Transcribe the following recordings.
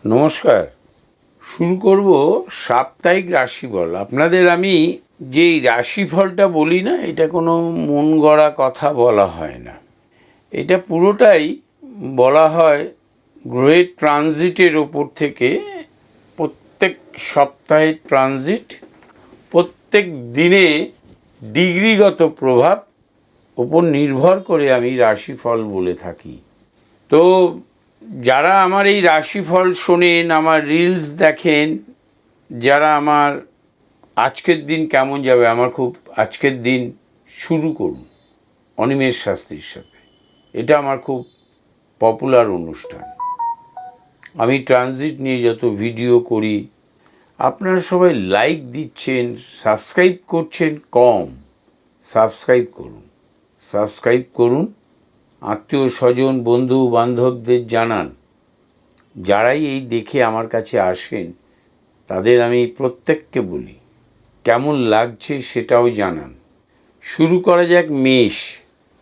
নমস্কার। শুরু করব সাপ্তাহিক রাশিফল। আপনাদের আমি যেই রাশিফলটা বলি না, এটা কোনো মন গড়া কথা বলা হয় না। এটা পুরোটাই বলা হয় গ্রহের ট্রানজিটের ওপর থেকে। প্রত্যেক সপ্তাহের ট্রানজিট, প্রত্যেক দিনে ডিগ্রিগত প্রভাব ওপর নির্ভর করে আমি রাশিফল বলে থাকি। তো যারা আমার এই রাশিফল শোনেন, আমার রিলস দেখেন, যারা আমার আজকের দিন কেমন যাবে, আমার খুব আজকের দিন শুরু করুন অনিমেষ শাস্ত্রীর সাথে। এটা আমার খুব পপুলার অনুষ্ঠান। আমি ট্রানজিট নিয়ে যত ভিডিও করি, আপনারা সবাই লাইক দিচ্ছেন, সাবস্ক্রাইব করছেন কম। সাবস্ক্রাইব করুন, আত্মীয় স্বজন বন্ধু বান্ধবদের জানান। যারাই এই দেখে আমার কাছে আসেন তাদের আমি প্রত্যেককে বলি কেমন লাগছে সেটাও জানান। শুরু করা যাক মেষ।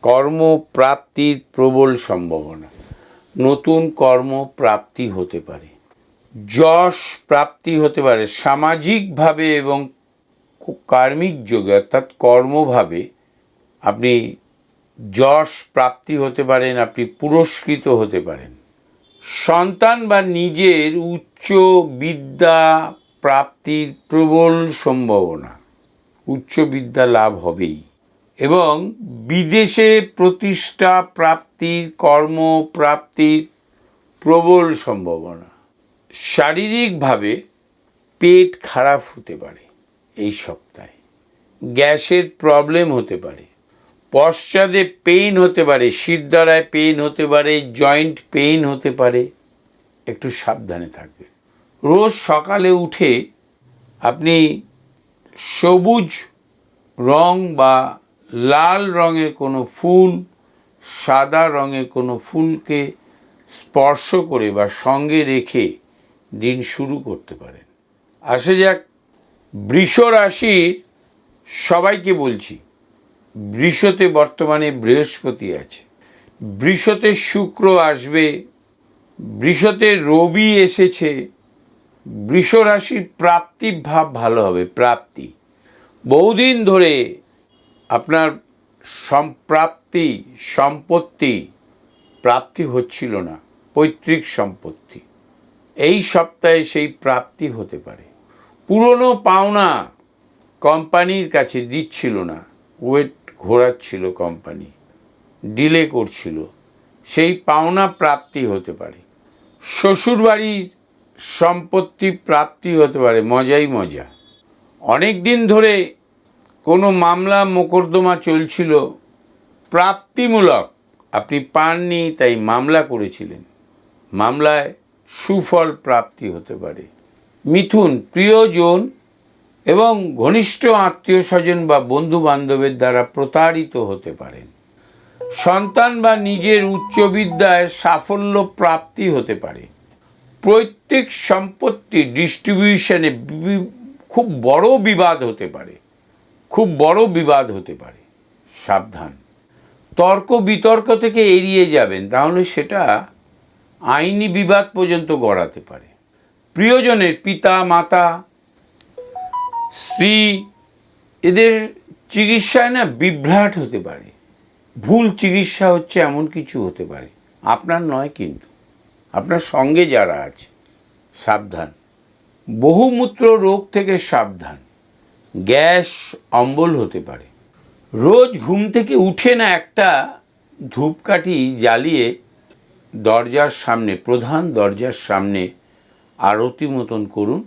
কর্মপ্রাপ্তির প্রবল সম্ভাবনা। নতুন কর্মপ্রাপ্তি হতে পারে, যশ প্রাপ্তি হতে পারে সামাজিকভাবে এবং কার্মিক যোগে, অর্থাৎ কর্মভাবে আপনি যশ প্রাপ্তি হতে পারেন, আপনি পুরস্কৃত হতে পারেন। সন্তান বা নিজের উচ্চ বিদ্যা প্রাপ্তির প্রবল সম্ভাবনা, উচ্চ বিদ্যা লাভ হবেই। এবং বিদেশে প্রতিষ্ঠা প্রাপ্তির, কর্মপ্রাপ্তির প্রবল সম্ভাবনা। শারীরিকভাবে পেট খারাপ হতে পারে এই সপ্তাহে, গ্যাসের প্রবলেম হতে পারে, পশ্চাদে পেইন হতে পারে, শিরদাঁড়ায় পেইন হতে পারে, জয়েন্ট পেইন হতে পারে। একটু সাবধানে থাকবে। রোজ সকালে উঠে আপনি সবুজ রং বা লাল রঙের কোনো ফুল, সাদা রঙের কোনো ফুলকে স্পর্শ করে বা সঙ্গে রেখে দিন শুরু করতে পারেন। আসে যাক বৃষ রাশির সবাইকে বলছি, বৃষতে বর্তমানে বৃহস্পতি আছে, বৃষতে শুক্র আসবে, বৃষতে রবি এসেছে। বৃষ রাশির প্রাপ্তি ভাব ভালো হবে। প্রাপ্তি বহুদিন ধরে আপনার সম্পত্তি প্রাপ্তি হচ্ছিল না, পৈতৃক সম্পত্তি, এই সপ্তাহে সেই প্রাপ্তি হতে পারে। পুরনো পাওনা কোম্পানির কাছে দিচ্ছিল না, ওয়েট ঘোরাচ্ছিল, কোম্পানি ডিলে করছিল, সেই পাওনা প্রাপ্তি হতে পারে। শ্বশুরবাড়ির সম্পত্তি প্রাপ্তি হতে পারে, মজাই মজা। অনেক দিন ধরে কোনো মামলা মোকদ্দমা চলছিল, প্রাপ্তিমূলক, আপনি পাননি তাই মামলা করেছিলেন, মামলায় সুফল প্রাপ্তি হতে পারে। মিথুন, প্রিয়জন এবং ঘনিষ্ঠ আত্মীয় স্বজন বা বন্ধু বান্ধবের দ্বারা প্রতারিত হতে পারেন। সন্তান বা নিজের উচ্চ বিদ্যায় সাফল্য প্রাপ্তি হতে পারে। প্রত্যেক সম্পত্তি ডিস্ট্রিবিউশনে খুব বড় বিবাদ হতে পারে, সাবধান। তর্ক বিতর্ক থেকে এড়িয়ে যাবেন, তাহলে সেটা আইনি বিবাদ পর্যন্ত গড়াতে পারে। প্রিয়জনের পিতা মাতা, স্ত্রী, এদের চিকিৎসায় না বিভ্রাট হতে পারে, ভুল চিকিৎসা হচ্ছে এমন কিছু হতে পারে। আপনার নয়, কিন্তু আপনার সঙ্গে যারা আছে, সাবধান। বহুমূত্র রোগ থেকে সাবধান। গ্যাস অম্বল হতে পারে। রোজ ঘুম থেকে উঠে না একটা ধূপকাঠি জ্বালিয়ে দরজার সামনে, প্রধান দরজার সামনে আরতি মতন করুন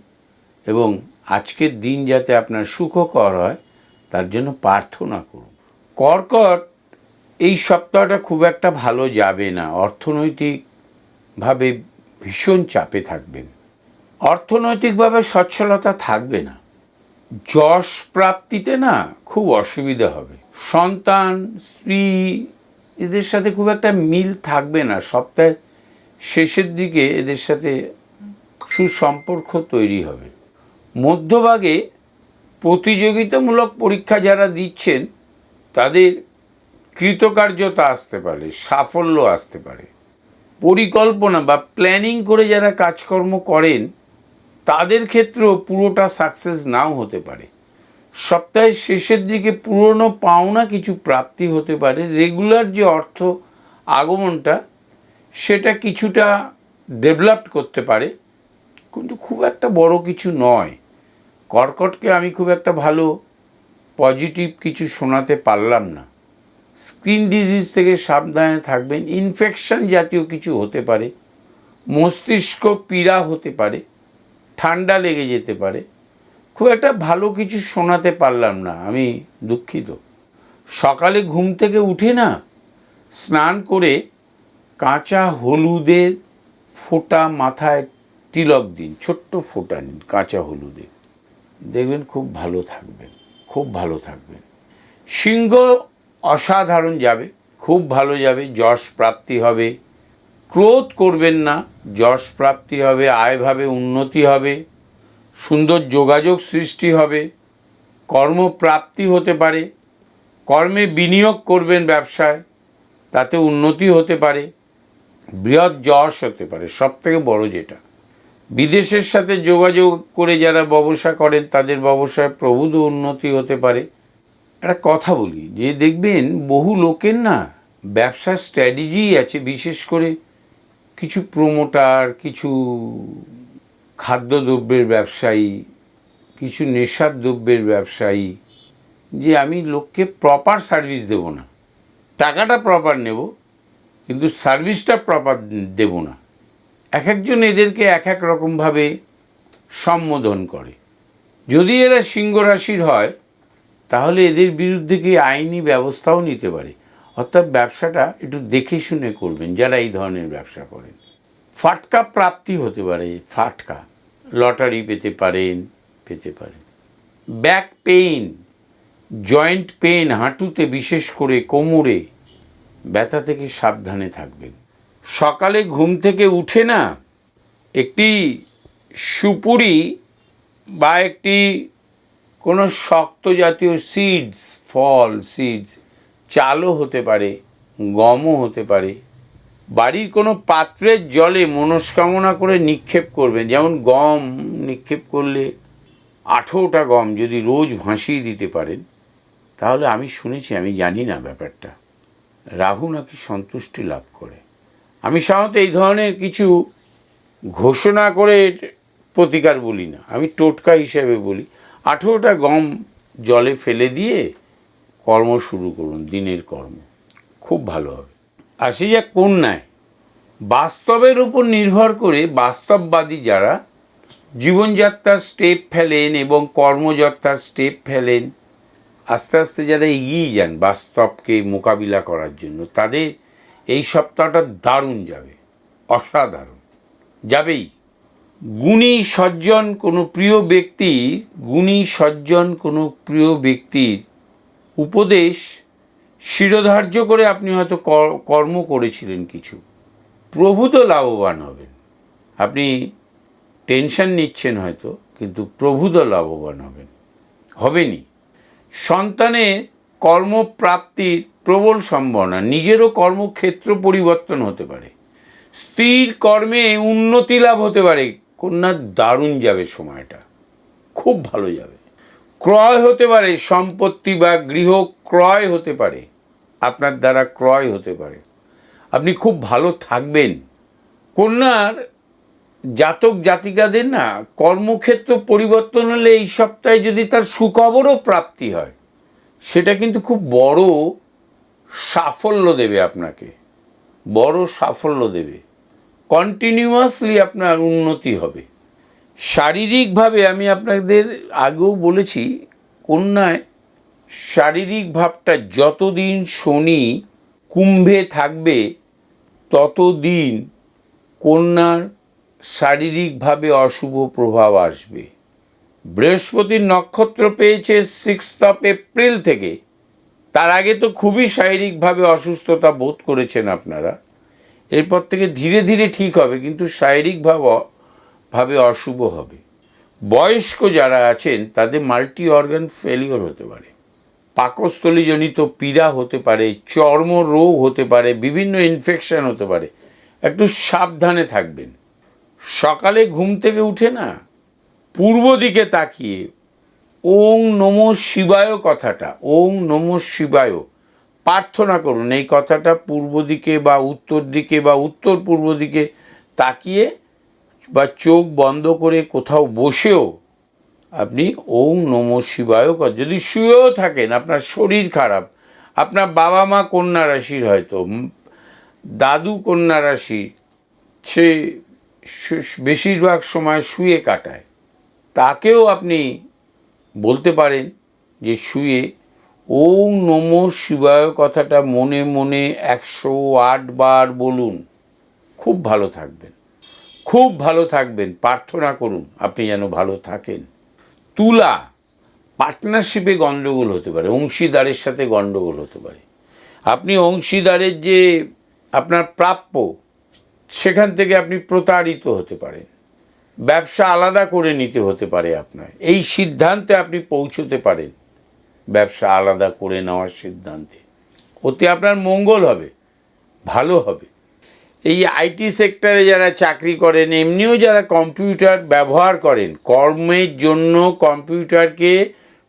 এবং আজকের দিন যাতে আপনার সুখকর হয় তার জন্য প্রার্থনা করুন। কর্কট, এই সপ্তাহটা খুব একটা ভালো যাবে না। অর্থনৈতিকভাবে ভীষণ চাপে থাকবেন, অর্থনৈতিকভাবে সচ্ছলতা থাকবে না, যশ প্রাপ্তিতে না খুব অসুবিধা হবে। সন্তান, স্ত্রী, এদের সাথে খুব একটা মিল থাকবে না। সপ্তাহের শেষের দিকে এদের সাথে সুসম্পর্ক তৈরি হবে। মধ্যভাগে প্রতিযোগিতামূলক পরীক্ষা যারা দিচ্ছেন তাদের কৃতকার্যতা আসতে পারে, সাফল্য আসতে পারে। পরিকল্পনা বা প্ল্যানিং করে যারা কাজকর্ম করেন তাদের ক্ষেত্রেও পুরোটা সাকসেস নাও হতে পারে। সপ্তাহের শেষের দিকে পুরনো পাওনা কিছু প্রাপ্তি হতে পারে। রেগুলার যে অর্থ আগমনটা সেটা কিছুটা ডেভেলপ করতে পারে, কিন্তু খুব একটা বড় কিছু নয়। কর্কটকে আমি খুব একটা ভালো পজিটিভ কিছু শোনাতে পারলাম না। স্কিন ডিজিজ থেকে সাবধানে থাকবেন। ইনফেকশন জাতীয় কিছু হতে পারে, মস্তিষ্ক পীড়া হতে পারে, ঠান্ডা লেগে যেতে পারে। খুব একটা ভালো কিছু শোনাতে পারলাম না, আমি দুঃখিত। সকালে ঘুম থেকে উঠে না স্নান করে কাঁচা হলুদের ফোঁটা মাথায় তিলক দিন, ছোট্ট ফোঁটা নিন কাঁচা হলুদের, দেখবেন খুব ভালো থাকবেন, খুব ভালো থাকবেন। সিংহ অসাধারণ যাবে, খুব ভালো যাবে। যশ প্রাপ্তি হবে, ক্রোধ করবেন না, যশ প্রাপ্তি হবে, আয়ভাবে উন্নতি হবে, সুন্দর যোগাযোগ সৃষ্টি হবে, কর্মপ্রাপ্তি হতে পারে, কর্মে বিনিয়োগ করবেন ব্যবসায়, তাতে উন্নতি হতে পারে, বৃহৎ যশ হতে পারে। সবথেকে বড় যেটা, বিদেশের সাথে যোগাযোগ করে যারা ব্যবসা করেন তাদের ব্যবসায় প্রভূত উন্নতি হতে পারে। একটা কথা বলি যে দেখবেন বহু লোকের না ব্যবসার স্ট্র্যাটেজি আছে, বিশেষ করে কিছু প্রমোটার, কিছু খাদ্যদ্রব্যের ব্যবসায়ী, কিছু নেশার দ্রব্যের ব্যবসায়ী, যে আমি লোককে প্রপার সার্ভিস দেব না, টাকাটা প্রপার নেব কিন্তু সার্ভিসটা প্রপার দেব না। এক একজন এদেরকে এক এক রকমভাবে সম্বোধন করে। যদি এরা সিংহ রাশির হয় তাহলে এদের বিরুদ্ধে কি আইনি ব্যবস্থাও নিতে পারে। অর্থাৎ ব্যবসাটা একটু দেখে শুনে করবেন যারা এই ধরনের ব্যবসা করেন। ফাটকা প্রাপ্তি হতে পারে, ফাটকা লটারি পেতে পারেন, ব্যাক পেইন, জয়েন্ট পেইন, হাঁটুতে বিশেষ করে কোমরে ব্যথা থেকে সাবধানে থাকবেন। সকালে ঘুম থেকে উঠে না একটি সুপুরি বা একটি কোনো শক্ত জাতীয় সিডস, ফল সিডস, চালও হতে পারে, গমও হতে পারে, বাড়ির কোনো পাত্রের জলে মনস্কামনা করে নিক্ষেপ করবেন। যেমন গম নিক্ষেপ করলে 18টা গম যদি রোজ ভাসিয়ে দিতে পারেন তাহলে আমি শুনেছি, আমি জানি না ব্যাপারটা, রাহু নাকি সন্তুষ্টি লাভ করে। আমি সাধারণত এই ধরনের কিছু ঘোষণা করে প্রতিকার বলি না, আমি টোটকা হিসেবে বলি। 18টা গম জলে ফেলে দিয়ে কর্ম শুরু করুন, দিনের কর্ম খুব ভালো হবে। আসি যাক কন্যায়, বাস্তবের উপর নির্ভর করে বাস্তববাদী যারা জীবনযাত্রার স্টেপ ফেলেন এবং কর্মযাত্রার স্টেপ ফেলেন, আস্তে আস্তে যারা এগিয়ে যান বাস্তবকে মোকাবিলা করার জন্য, তাদের এই সপ্তাহটা দারুণ যাবে, অসাধারণ যাবেই। গুণী সজ্জন কোনো প্রিয় ব্যক্তির উপদেশ শিরোধার্য করে আপনি হয়তো কর্ম করেছিলেন কিছু, প্রভূত লাভবান হবেন। আপনি টেনশন নিচ্ছেন হয়তো, কিন্তু প্রভূত লাভবান হবেনই। সন্তানের কর্মপ্রাপ্তির প্রবল সম্ভাবনা, নিজেরও কর্মক্ষেত্র পরিবর্তন হতে পারে, স্ত্রীর কর্মে উন্নতি লাভ হতে পারে। কন্যার দারুণ যাবে, সময়টা খুব ভালো যাবে। ক্রয় হতে পারে, সম্পত্তি বা গৃহ ক্রয় হতে পারে, আপনার দ্বারা ক্রয় হতে পারে, আপনি খুব ভালো থাকবেন। কন্যার জাতক জাতিকাদের না কর্মক্ষেত্র পরিবর্তন হলে এই সপ্তাহে যদি তার সুখবরও প্রাপ্তি হয় সেটা কিন্তু খুব বড় সাফল্য দেবে, আপনাকে বড় সাফল্য দেবে। কন্টিনিউয়াসলি আপনার উন্নতি হবে। শারীরিকভাবে আমি আপনাদের আগেও বলেছি, কন্যায় শারীরিক ভাবটা যতদিন শনি কুম্ভে থাকবে ততদিন কন্যার শারীরিকভাবে অশুভ প্রভাব আসবে। বৃহস্পতির নক্ষত্র পেয়েছে 6 এপ্রিল থেকে, তার আগে তো খুবই শারীরিকভাবে অসুস্থতা বোধ করেছেন আপনারা। এরপর থেকে ধীরে ধীরে ঠিক হবে, কিন্তু শারীরিকভাবে অশুভ হবে। বয়স্ক যারা আছেন তাদের মাল্টি অর্গান ফেলিওর হতে পারে, পাকস্থলীজনিত পীড়া হতে পারে, চর্মরোগ হতে পারে, বিভিন্ন ইনফেকশন হতে পারে। একটু সাবধানে থাকবেন। সকালে ঘুম থেকে উঠে না পূর্ব দিকে তাকিয়ে ওং নমঃ শিবায় কথাটা, ওং নমঃ শিবায় প্রার্থনা করুন। এই কথাটা পূর্ব দিকে বা উত্তর দিকে বা উত্তর পূর্ব দিকে তাকিয়ে বা চোখ বন্ধ করে কোথাও বসেও আপনি ওং নমঃ শিবায়, যদি শুয়েও থাকেন, আপনার শরীর খারাপ, আপনার বাবা মা কন্যা রাশির, হয়তো দাদু কন্যা রাশি, সে বেশিরভাগ সময় শুয়ে কাটায়, তাকেও আপনি বলতে পারেন যে শুয়ে ওং নমঃ শিবায় কথাটা মনে মনে 108 বার বলুন। খুব ভালো থাকবেন, খুব ভালো থাকবেন। প্রার্থনা করুন আপনি যেন ভালো থাকেন। তুলা, পার্টনারশিপে গণ্ডগোল হতে পারে, অংশীদারের সাথে গণ্ডগোল হতে পারে। আপনি অংশীদারের যে আপনার প্রাপ্য, সেখান থেকে আপনি প্রতারিত হতে পারেন। ব্যবসা আলাদা করে নিতে হতে পারে আপনার, এই সিদ্ধান্তে আপনি পৌঁছতে পারেন, ব্যবসা আলাদা করে নেওয়ার সিদ্ধান্তে। ওতে আপনার মঙ্গল হবে, ভালো হবে। এই আইটি সেক্টরে যারা চাকরি করেন, এমনিও যারা কম্পিউটার ব্যবহার করেন, কর্মের জন্য কম্পিউটারকে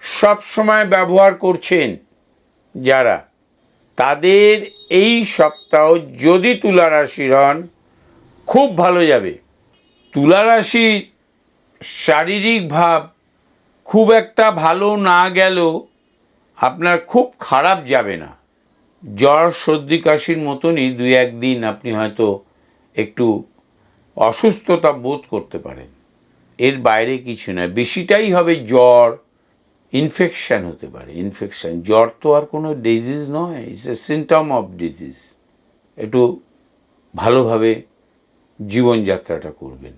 সবসময় ব্যবহার করছেন যারা, তাদের এই সপ্তাহ যদি তুলা রাশির হন, খুব ভালো যাবে। তুলা রাশির শারীরিক ভাব খুব একটা ভালো না গেলেও আপনার খুব খারাপ যাবে না। জ্বর সর্দি কাশির মতনই 2-1 দিন আপনি হয়তো একটু অসুস্থতা বোধ করতে পারেন, এর বাইরে কিছু নয়। বেশিটাই হবে জ্বর, ইনফেকশান হতে পারে, ইনফেকশান। জ্বর তো আর কোনো ডিজিজ নয়, it's a symptom of disease. একটু ভালোভাবে জীবনযাত্রাটা করবেন।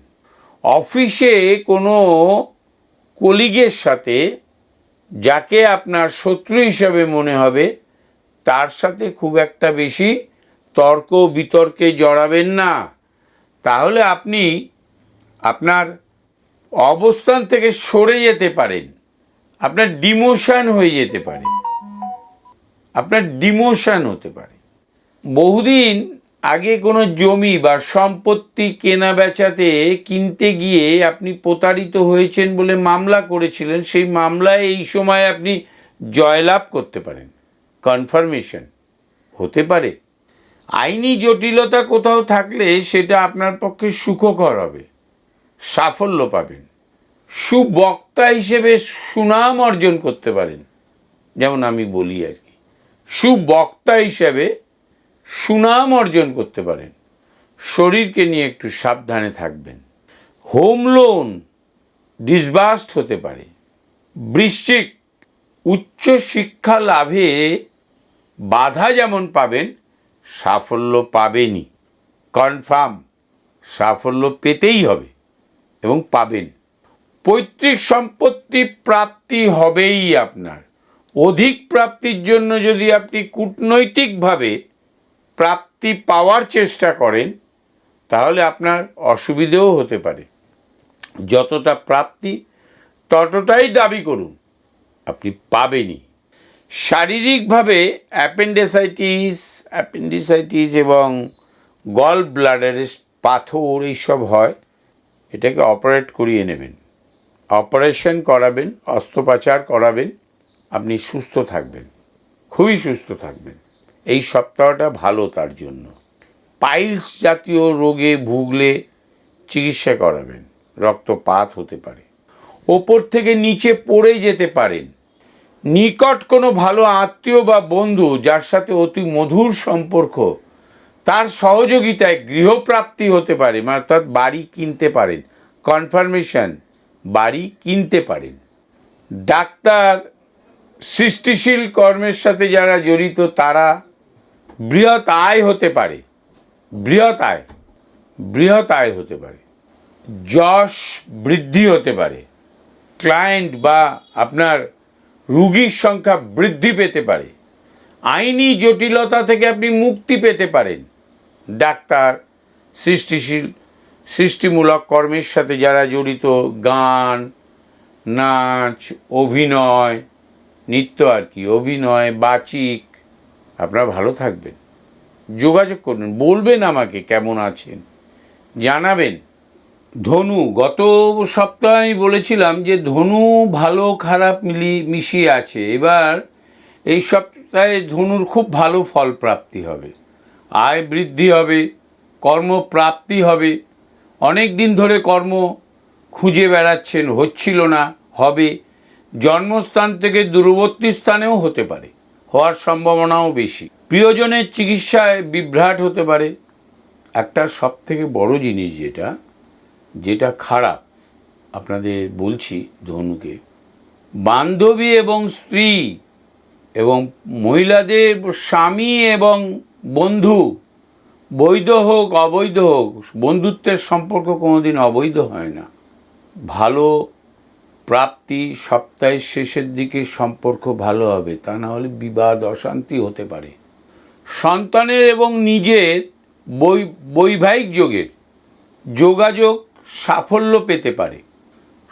অফিসে কোনো কলিগের সাথে, যাকে আপনার শত্রু হিসাবে মনে হবে, তার সাথে খুব একটা বেশি তর্ক বিতর্কে জড়াবেন না, তাহলে আপনি আপনার অবস্থান থেকে সরে যেতে পারেন, আপনার ডিমোশন হয়ে যেতে পারে, আপনার ডিমোশন হতে পারে। বহুদিন আগে কোনো জমি বা সম্পত্তি কেনা বেচাতে কিনতে গিয়ে আপনি প্রতারিত হয়েছেন বলে মামলা করেছিলেন, সেই মামলায় এই সময় আপনি জয়লাভ করতে পারেন, কনফার্মেশন হতে পারে। আইনি জটিলতা কোথাও থাকলে সেটা আপনার পক্ষে সুখকর হবে, সাফল্য পাবেন। সুবক্তা হিসেবে সুনাম অর্জন করতে পারেন, যেমন আমি বলি আর কি, সুবক্তা হিসেবে সুনাম অর্জন করতে পারেন। শরীরকে নিয়ে একটু সাবধানে থাকবেন। হোম লোন ডিসবার্সড হতে পারে। বৃশ্চিক, উচ্চ শিক্ষা লাভে বাধা যেমন পাবেন, সাফল্য পাবেনই, কনফার্ম সাফল্য পেতেই হবে এবং পাবেন। পৈতৃক সম্পত্তি প্রাপ্তি হবেই আপনার। অধিক প্রাপ্তির জন্য যদি আপনি কূটনৈতিকভাবে প্রাপ্তি পাওয়ার চেষ্টা করেন, তাহলে আপনার অসুবিধেও হতে পারে। যতটা প্রাপ্তি ততটাই দাবি করুন, আপনি পাবেনই। শারীরিকভাবে অ্যাপেন্ডিসাইটিস এবং গল ব্লাডারের পাথর এইসব হয়, এটাকে অপারেট করিয়ে নেবেন, অপারেশন করাবেন, অস্ত্রোপচার করাবেন, আপনি সুস্থ থাকবেন, খুবই সুস্থ থাকবেন। এই সপ্তাহটা ভালো তার জন্য। পাইলস জাতীয় রোগে ভুগলে চিকিৎসা করাবেন, রক্তপাত হতে পারে, ওপর থেকে নিচে পড়ে যেতে পারেন। নিকট কোনো ভালো আত্মীয় বা বন্ধু যার সাথে অতি মধুর সম্পর্ক, তার সহযোগিতায় গৃহপ্রাপ্তি হতে পারে, অর্থাৎ বাড়ি কিনতে পারেন, কনফার্মেশন, বাড়ি কিনতে পারেন। ডাক্তার, সৃষ্টিশীল কর্মের সাথে যারা জড়িত, তারা বৃহৎ আয় হতে পারে, বৃহৎ আয় হতে পারে। যশ বৃদ্ধি হতে পারে। ক্লায়েন্ট বা আপনার রুগীর সংখ্যা বৃদ্ধি পেতে পারে। আইনি জটিলতা থেকে আপনি মুক্তি পেতে পারেন। ডাক্তার, সৃষ্টিমূলক কর্মের সাথে যারা জড়িত, গান, নাচ, অভিনয়, নৃত্য আর কি, অভিনয়, বাচিক, আপনারা ভালো থাকবেন, যোগাযোগ করবেন, বলবেন আমাকে কেমন আছেন, জানাবেন। ধনু, গত সপ্তাহে আমি বলেছিলাম যে ধনু ভালো খারাপ মিশিয়ে আছে। এবার এই সপ্তাহে ধনুর খুব ভালো ফল প্রাপ্তি হবে, আয় বৃদ্ধি হবে, কর্মপ্রাপ্তি হবে। অনেক দিন ধরে কর্ম খুঁজে বেড়াচ্ছেন, হচ্ছিল না, হবে। জন্মস্থান থেকে দূরবর্তী স্থানেও হতে পারে, হওয়ার সম্ভাবনাও বেশি। প্রিয়জনের চিকিৎসায় বিভ্রাট হতে পারে। একটা সবথেকে বড় জিনিস যেটা খারাপ আপনাদের বলছি ধনুকে, বান্ধবী এবং স্ত্রী এবং মহিলাদের স্বামী এবং বন্ধু, বৈধ হোক অবৈধ হোক, বন্ধুত্বের সম্পর্ক কোনোদিন অবৈধ হয় না। ভালো প্রাপ্তি, সপ্তাহের শেষের দিকে সম্পর্ক ভালো হবে, তা না হলে বিবাদ অশান্তি হতে পারে। সন্তানের এবং নিজের বৈবাহিক যোগাযোগ সাফল্য পেতে পারে।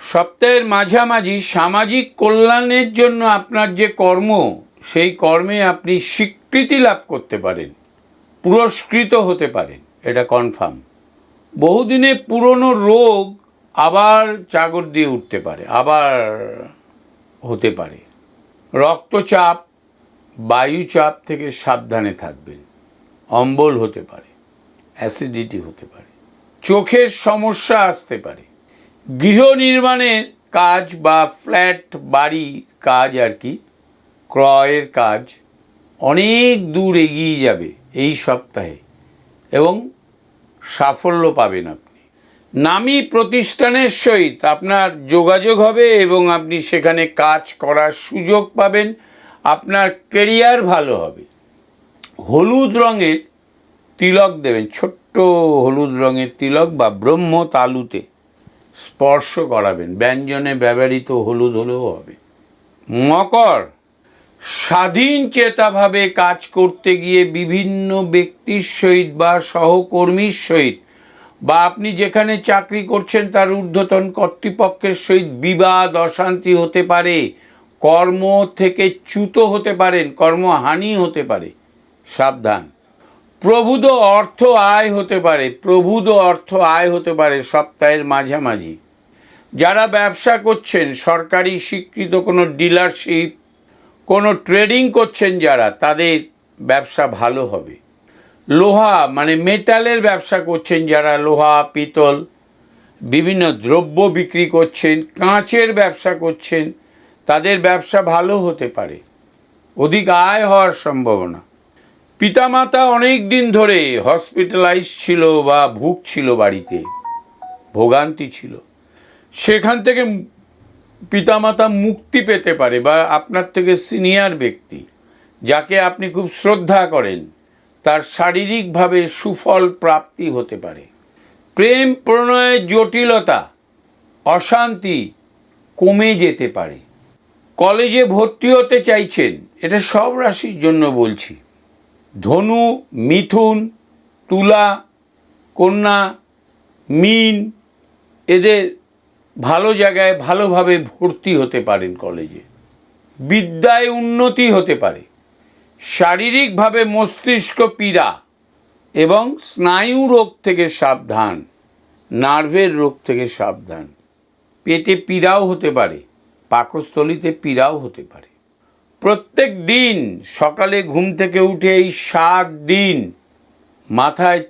সপ্তাহের মাঝামাঝি সামাজিক কল্যাণের জন্য আপনার যে কর্ম, সেই কর্মে আপনি স্বীকৃতি লাভ করতে পারেন, পুরস্কৃত হতে পারেন, এটা কনফার্ম। বহুদিনের পুরনো রোগ আবার জাগর দিয়ে উঠতে পারে, আবার হতে পারে। রক্তচাপ, বায়ুচাপ থেকে সাবধানে থাকবেন। অম্বল হতে পারে, অ্যাসিডিটি হতে পারে, চোখের সমস্যা আসতে পারে। গৃহ নির্মাণের কাজ বা ফ্ল্যাট বাড়ি কাজ ক্রয়ের কাজ অনেক দূর এগিয়ে যাবে এই সপ্তাহে এবং সাফল্য পাবেন আপনি। নামী প্রতিষ্ঠানের সহিত আপনার যোগাযোগ হবে এবং আপনি সেখানে কাজ করার সুযোগ পাবেন, আপনার কেরিয়ার ভালো হবে। হলুদ রঙের তিলক দেবেন, ছোট্ট হলুদ রঙের তিলক বা ব্রহ্ম তালুতে স্পর্শ করাবেন, ব্যঞ্জনে ব্যবহৃত হলুদ হলেও হবে। মকর, স্বাধীন চেতাভাবে কাজ করতে গিয়ে বিভিন্ন ব্যক্তির সহিত বা সহকর্মীর সহিত বা আপনি যেখানে চাকরি করছেন তার ঊর্ধ্বতন কর্তৃপক্ষের সহিত বিবাদ অশান্তি হতে পারে, কর্ম থেকে চ্যুত হতে পারেন, কর্মহানি হতে পারে, সাবধান। প্রভূত অর্থ আয় হতে পারে সপ্তাহের মাঝামাঝি। যারা ব্যবসা করছেন, সরকারি স্বীকৃত কোনো ডিলারশিপ, কোনো ট্রেডিং করছেন যারা, তাদের ব্যবসা ভালো হবে। লোহা মানে মেটালের ব্যবসা করছেন যারা, লোহা পিতল বিভিন্ন দ্রব্য বিক্রি করছেন, কাঁচের ব্যবসা করছেন, তাদের ব্যবসা ভালো হতে পারে, অধিক আয় হওয়ার সম্ভাবনা। পিতামাতা অনেক দিন ধরে হসপিটালাইজ ছিল বা ভুগছিল, বাড়িতে ভোগান্তি ছিল, সেখান থেকে পিতামাতা মুক্তি পেতে পারে, বা আপনার থেকে সিনিয়র ব্যক্তি যাকে আপনি খুব শ্রদ্ধা করেন তার শারীরিকভাবে সুফল প্রাপ্তি হতে পারে। প্রেম প্রণয়ের জটিলতা অশান্তি কমে যেতে পারে। কলেজে ভর্তি হতে চাইছেন, এটা সব রাশির জন্য বলছি, ধনু, মিথুন, তুলা, কন্যা, মীন, এদের ভালো জায়গায় ভালোভাবে ভর্তি হতে পারেন কলেজে। বিদ্যায় উন্নতি হতে পারে। শারীরিকভাবে মস্তিষ্ক পীড়া এবং স্নায়ু রোগ থেকে সাবধান, নার্ভের রোগ থেকে সাবধান। পেটে পীড়াও হতে পারে, পাকস্থলীতে পীড়াও হতে পারে। প্রত্যেক দিন সকালে ঘুম থেকে উঠে এই 7 দিন মাথায়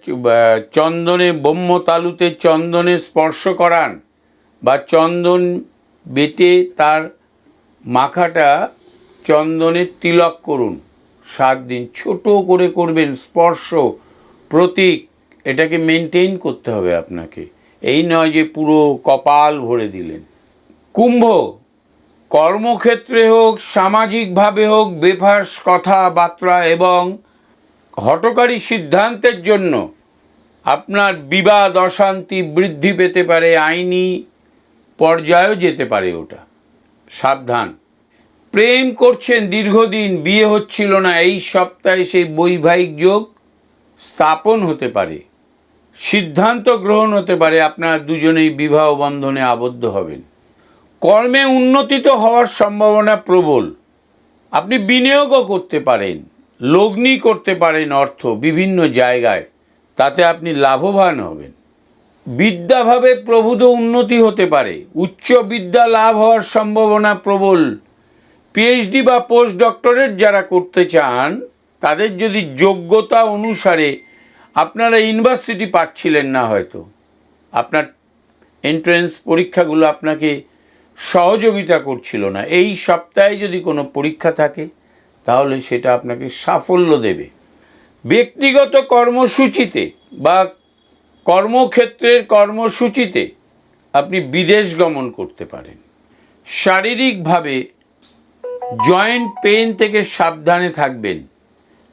চন্দনে, ব্রহ্মতালুতে চন্দনে স্পর্শ করান বা চন্দন বেটে তার মাখাটা চন্দনের তিলক করুন। 7 দিন ছোট করে করবেন, স্পর্শ প্রতীক, এটাকে মেনটেন করতে হবে আপনাকে, এই নয় যে পুরো কপাল ভরে দিলেন। কুম্ভ, কর্মক্ষেত্রে হোক সামাজিকভাবে হোক বেফাঁস কথাবার্তা এবং হঠকারী সিদ্ধান্তের জন্য আপনার বিবাদ অশান্তি বৃদ্ধি পেতে পারে, আইনি পর্যায়েও যেতে পারে, ওটা সাবধান। প্রেম করছেন দীর্ঘদিন, বিয়ে হচ্ছিল না, এই সপ্তাহে সেই বৈবাহিক যোগ স্থাপন হতে পারে, সিদ্ধান্ত গ্রহণ হতে পারে, আপনারা দুজনেই বিবাহ বন্ধনে আবদ্ধ হবেন। কর্মে উন্নতি তো হওয়ার সম্ভাবনা প্রবল, আপনি বিনিয়োগও করতে পারেন, লগ্নি করতে পারেন অর্থ বিভিন্ন জায়গায়, তাতে আপনি লাভবান হবেন। বিদ্যাভাবে প্রভূত উন্নতি হতে পারে, উচ্চ বিদ্যা লাভ হওয়ার সম্ভাবনা প্রবল। পিএইচডি বা পোস্ট ডক্টরেট যারা করতে চান, তাদের যদি যোগ্যতা অনুসারে আপনারা ইউনিভার্সিটি পাচ্ছিলেন না, হয়তো আপনার এন্ট্রেন্স পরীক্ষাগুলো আপনাকে সহযোগিতা করছিল না, এই সপ্তাহে যদি কোনো পরীক্ষা থাকে তাহলে সেটা আপনাকে সাফল্য দেবে। ব্যক্তিগত কর্মসূচিতে বা কর্মক্ষেত্রের কর্মসূচিতে আপনি বিদেশ গমন করতে পারেন। শারীরিকভাবে জয়েন্ট পেইন থেকে সাবধানে থাকবেন।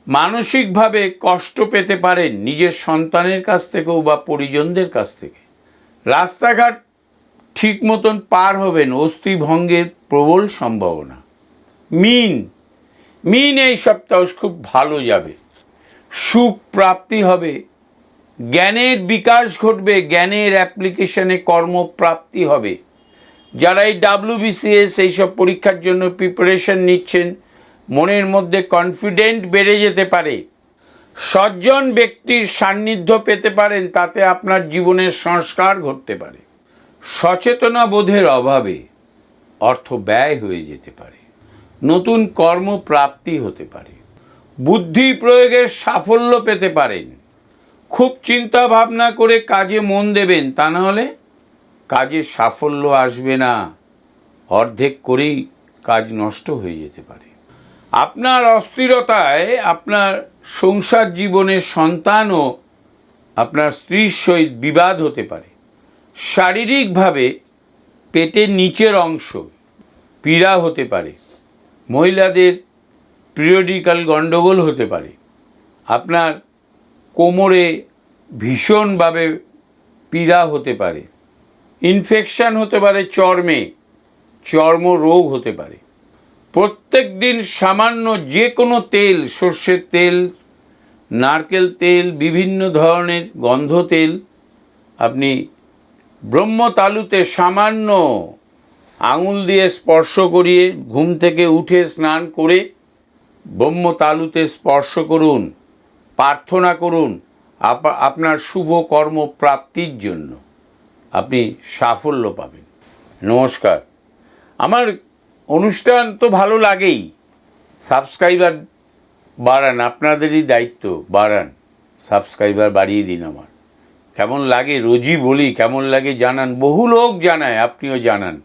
মানসিকভাবে কষ্ট পেতে পারেন নিজের সন্তানের কাছ থেকেও বা পরিজনদের কাছ থেকে। রাস্তাঘাট ঠিক মতন পার হবেন, অস্থিভঙ্গের প্রবল সম্ভাবনা। মিন এই সপ্তাহ খুব ভালো যাবে, সুখ প্রাপ্তি হবে, জ্ঞানের বিকাশ ঘটবে, জ্ঞানের অ্যাপ্লিকেশনে কর্মপ্রাপ্তি হবে। যারা এই WBCS এইসব পরীক্ষার জন্য প্রিপারেশন নিচ্ছেন, মনের মধ্যে কনফিডেন্ট বেড়ে যেতে পারে। সজ্জন ব্যক্তির সান্নিধ্য পেতে পারেন, তাতে আপনার জীবনের সংস্কার ঘটতে পারে। সচেতনা বোধের অভাবে অর্থ ব্যয় হয়ে যেতে পারে, নতুন কর্মপ্রাপ্তি হতে পারে, বুদ্ধি প্রয়োগের সাফল্য পেতে পারেন। খুব চিন্তা ভাবনা করে কাজে মন দেবেন, তা না হলে কাজে সাফল্য আসবে না, অর্ধেক করেই কাজ নষ্ট হয়ে যেতে পারে। আপনার অস্থিরতায় আপনার সংসার জীবনের সন্তানও আপনার স্ত্রীর সহিত বিবাদ হতে পারে। শারীরিকভাবে পেটের নিচের অংশ পীড়া হতে পারে, মহিলাদের পিরিয়ডিক্যাল গণ্ডগোল হতে পারে, আপনার কোমরে ভীষণভাবে পীড়া হতে পারে, ইনফেকশন হতে পারে, চর্মরোগ হতে পারে। প্রত্যেক দিন সামান্য যে কোনো তেল, সর্ষের তেল, নারকেল তেল, বিভিন্ন ধরনের গন্ধ তেল আপনি ব্রহ্মতালুতে সামান্য আঙুল দিয়ে স্পর্শ করিয়ে ঘুম থেকে উঠে স্নান করে ব্রহ্মতালুতে স্পর্শ করুন, প্রার্থনা করুন আপনার শুভ কর্মপ্রাপ্তির জন্য, আপনি সাফল্য পাবেন। নমস্কার। আমার অনুষ্ঠান তো ভালো লাগেই, সাবস্ক্রাইবার বাড়ান, আপনাদেরই দায়িত্ব, বাড়ান, সাবস্ক্রাইবার বাড়িয়ে দিন। আমার কেমন লাগে রোজই বলি, কেমন লাগে জানান, বহু লোক জানায়, আপনিও জানান।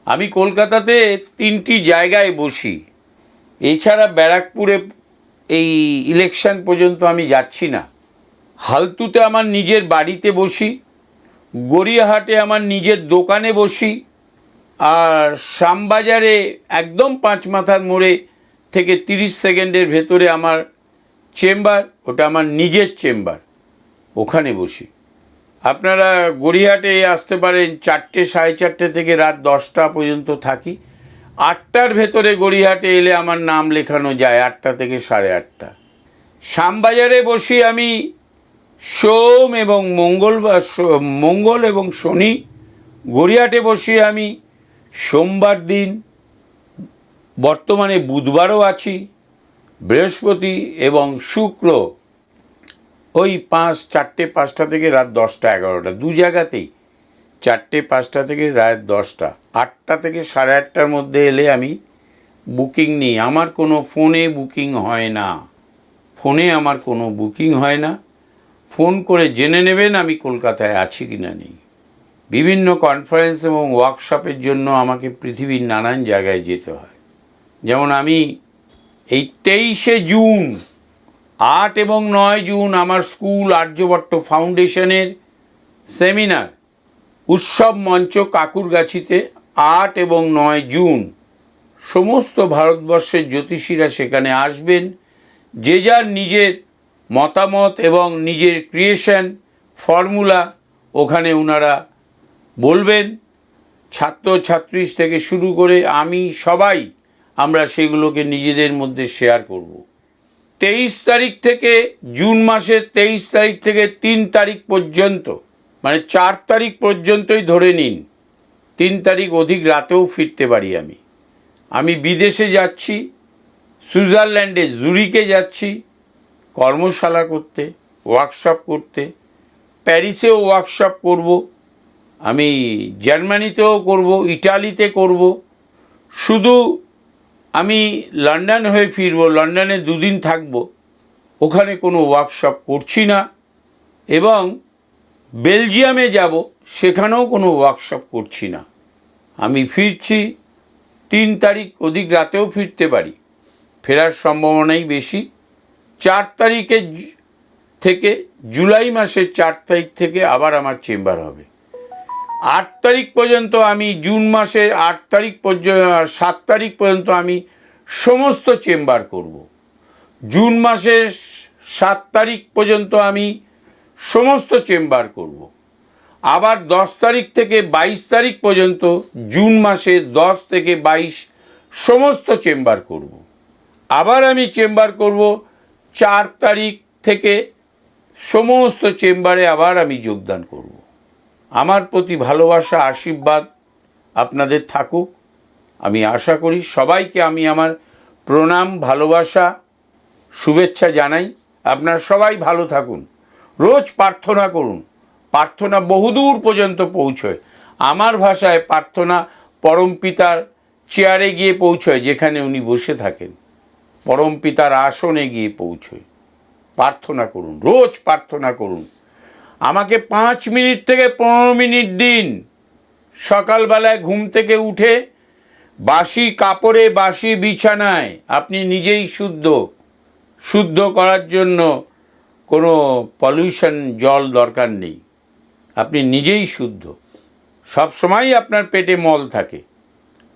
আমি কলকাতাতে 3টি জায়গায় বসি, এছাড়া ব্যারাকপুরে এই ইলেকশন পর্যন্ত আমি যাচ্ছি না। হালতুতে আমার নিজের বাড়িতে বসি, গড়িয়াহাটে আমার নিজের দোকানে বসি, আর শ্যামবাজারে একদম 5 মাথার মোড়ে থেকে 30 সেকেন্ডের ভেতরে আমার চেম্বার, ওটা আমার নিজের চেম্বার, ওখানে বসি। আপনারা গড়িয়াহাটে আসতে পারেন, 4টে, 4:30 থেকে রাত 10টা পর্যন্ত থাকি। 8টার ভেতরে গড়িয়াহাটে এলে আমার নাম লেখানো যায়, 8টা থেকে 8:30। শ্যামবাজারে বসি আমি সোম এবং মঙ্গল এবং শনি। গড়িয়াহাটে বসি আমি সোমবার দিন, বর্তমানে বুধবারও আছি, বৃহস্পতি এবং শুক্র, ওই 4টে 5টা থেকে রাত 10টা 11টা, দু জায়গাতেই 4টে 5টা থেকে রাত 10টা। 8টা থেকে 8:30টার মধ্যে এলে আমি বুকিং নিই। আমার কোনো ফোনে বুকিং হয় না, ফোন করে জেনে নেবেন আমি কলকাতায় আছি কিনা নেই। বিভিন্ন কনফারেন্স এবং ওয়ার্কশপের জন্য আমাকে পৃথিবীর নানান জায়গায় যেতে হয়। যেমন আমি এই 23শে জুন, 8 এবং 9 জুন আমার স্কুল আর্যভট্ট ফাউন্ডেশনের সেমিনার উৎসব মঞ্চ কাকুরগাছিতে, 8 এবং 9 জুন সমস্ত ভারতবর্ষের জ্যোতিষীরা সেখানে আসবেন। যে যার নিজের মতামত এবং নিজের ক্রিয়েশন ফর্মুলা ওখানে ওনারা বলবেন। ছাত্রছাত্রী থেকে শুরু করে আমি সবাই আমরা সেগুলোকে নিজেদের মধ্যে শেয়ার করব। 23 তারিখ থেকে, জুন মাসের 23 তারিখ থেকে 3 তারিখ পর্যন্ত, মানে 4 তারিখ পর্যন্তই ধরে নিন, 3 তারিখ অধিক রাতেও ফিরতে পারি। আমি বিদেশে যাচ্ছি, সুইজারল্যান্ডে জুরিকে যাচ্ছি কর্মশালা করতে, ওয়ার্কশপ করতে। প্যারিসেও ওয়ার্কশপ করব, আমি জার্মানিতেও করব, ইটালিতে করব। শুধু আমি লন্ডন হয়ে ফিরব, লন্ডনে 2 দিন থাকব, ওখানে কোনো ওয়ার্কশপ করছি না। এবং বেলজিয়ামে যাব, সেখানেও কোনো ওয়ার্কশপ করছি না। আমি ফিরছি 3 তারিখ, অধিক রাতেও ফিরতে পারি, ফেরার সম্ভাবনাই বেশি। 4 তারিখে থেকে, জুলাই মাসের 4 তারিখ থেকে আবার আমার চেম্বার হবে। 8 তারিখ পর্যন্ত আমি, জুন মাসের 8 তারিখ পর্যন্ত, 7 তারিখ পর্যন্ত আমি সমস্ত চেম্বার করব। জুন মাসের 7 তারিখ পর্যন্ত আমি সমস্ত চেম্বার করব। আবার 10 তারিখ থেকে 22 তারিখ পর্যন্ত, জুন মাসে 10 থেকে 22 সমস্ত চেম্বার করব। আবার আমি চেম্বার করব 4 তারিখ থেকে, সমস্ত চেম্বারে আবার আমি যোগদান করব। আমার প্রতি ভালোবাসা, আশীর্বাদ আপনাদের থাকুক। আমি আশা করি সবাইকে আমি আমার প্রণাম, ভালোবাসা, শুভেচ্ছা জানাই। আপনারা সবাই ভালো থাকুন, রোজ প্রার্থনা করুন। প্রার্থনা বহুদূর পর্যন্ত পৌঁছয়। আমার ভাষায় প্রার্থনা পরমপিতার চেয়ারে গিয়ে পৌঁছয়, যেখানে উনি বসে থাকেন, পরমপিতার আসনে গিয়ে পৌঁছয়। প্রার্থনা করুন, রোজ প্রার্থনা করুন। আমাকে 5 মিনিট থেকে 15 মিনিট দিন। সকালবেলায় ঘুম থেকে উঠে বাসি কাপড়ে, বাসি বিছানায়, আপনি নিজেই শুদ্ধ করার জন্য কোনো পলিউশন জল দরকার নেই। আপনি নিজেই শুদ্ধ। সবসময়ই আপনার পেটে মল থাকে,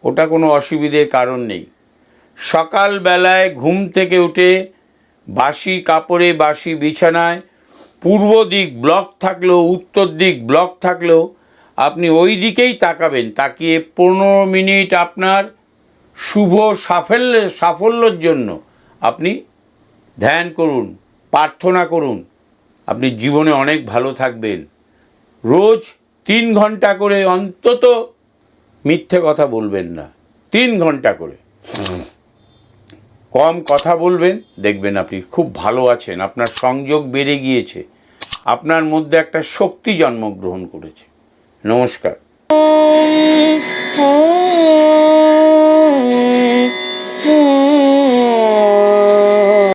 ওটা কোনো অসুবিধের কারণ নেই। সকালবেলায় ঘুম থেকে উঠে বাসি কাপড়ে, বাসি বিছানায়, পূর্ব দিক ব্লক থাকলেও, উত্তর দিক ব্লক থাকলেও আপনি ওই দিকেই তাকাবেন। তাকিয়ে 15 মিনিট আপনার শুভ সাফল্যের জন্য আপনি ধ্যান করুন, প্রার্থনা করুন। আপনি জীবনে অনেক ভালো থাকবেন। রোজ 3 ঘন্টা করে অন্তত মিথ্যে কথা বলবেন না, 3 ঘন্টা করে কম কথা বলবেন। দেখবেন আপনি খুব ভালো আছেন, আপনার সংযোগ বেড়ে গিয়েছে, আপনার মধ্যে একটা শক্তি জন্মগ্রহণ করেছে। নমস্কার।